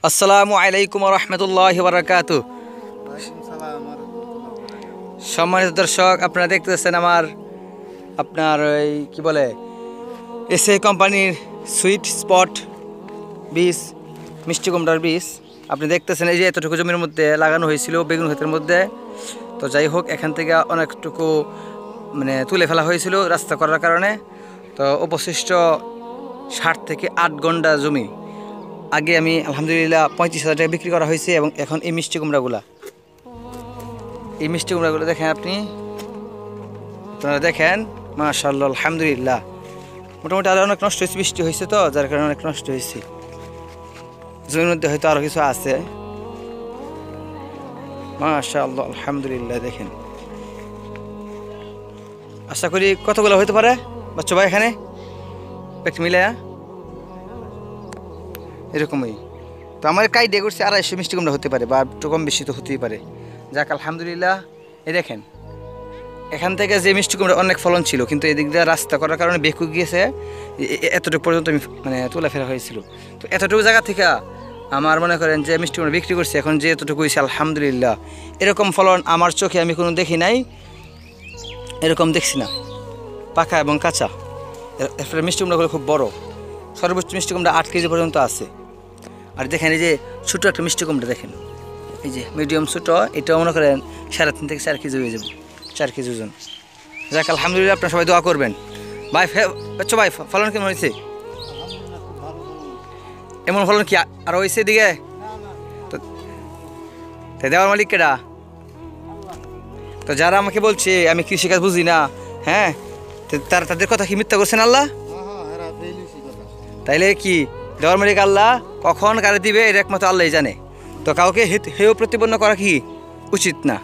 আসসালামু আলাইকুম রহমতুল্লাহি ওয়া বারাকাতুহু। সম্মানিত দর্শক, আপনারা দেখতেছেন আপনার ওই কি বলে এসএ কোম্পানির সুইট স্পট বীজ, মিষ্টি কুমড়ার বীজ আপনি দেখতেছেন। এই যে এতটুকু জমির মধ্যে লাগানো হয়েছিল বেগুন ক্ষেতের মধ্যে। তো যাই হোক, এখান থেকে অনেকটুকু তুলে ফেলা হয়েছিল রাস্তা করার কারণে। তো অবশিষ্ট 7 থেকে 8 ঘন্টা জমি আগে আমি আলহামদুলিল্লাহ 35,000 টাকা বিক্রি করা হয়েছে। এবং এখন এই মিষ্টি কুমড়াগুলো দেখেন, আপনারা দেখেন, মাশাআল্লাহ আলহামদুলিল্লাহ। মোটামুটি আরও অনেক নষ্ট হয়েছে, বৃষ্টি হয়েছে তো যার কারণে অনেক নষ্ট হয়েছে। জমির মধ্যে হয়তো আরও কিছু আছে। মাশাআল্লাহ আলহামদুলিল্লাহ। দেখেন, আশা করি কতগুলো হতে পারে বাচ্চা ভাই এখানে একটু মিলে এরকমই। তো আমার কাইডে করছে 250 মিষ্টি কুমড়া হতে পারে বা একটু কম বেশি তো হতেই পারে। যাক আলহামদুলিল্লাহ। এই দেখেন, এখান থেকে যে মিষ্টি কুমড়া অনেক ফলন ছিল, কিন্তু এদিক দিয়ে রাস্তা করার কারণে বেঁকে গিয়েছে। এতটুকু পর্যন্ত আমি তোলা ফেরা হয়েছিল। তো এতটুকু জায়গা থেকে আমার মনে করেন যে মিষ্টি কুমড়া বিক্রি করছে, এখন যে এতটুকু হয়েছে আলহামদুলিল্লাহ। এরকম ফলন আমার চোখে আমি কোনো দেখি নাই, এরকম দেখছি না, পাকা এবং কাঁচা। এরপরে মিষ্টি কুমড়াগুলো খুব বড়, সর্বোচ্চ মিষ্টি কুমড়া 8 কেজি পর্যন্ত আছে। আর দেখেন, এই যে ছোটো একটা মিষ্টি কুমড়া দেখেন, এই যে মিডিয়াম ছোটো, এটাও মনে করেন 3.5 থেকে 4 কেজি হয়ে যাবে, 4 কেজি ওজন। যাক আলহামদুলিল্লাহ, আপনারা সবাই দোয়া করবেন। ভাই আচ্ছা ভাই, ফলন কেমন হয়েছে? এমন ফলন কি আরও হয়েছে এদিকে? তো দেওয়ার মালিক কেডা? তো যারা আমাকে বলছে আমি কৃষিকাজ বুঝি না, হ্যাঁ, তাদের কথা কি মিথ্যা করছেন আল্লাহ? তাইলে কি দেওয়ার মালিক আল্লাহ, কখন কারে দিবে এটা একমাত্র আল্লাহই জানে। তো কাউকে হেয় প্রতিপন্ন করা কি উচিত না।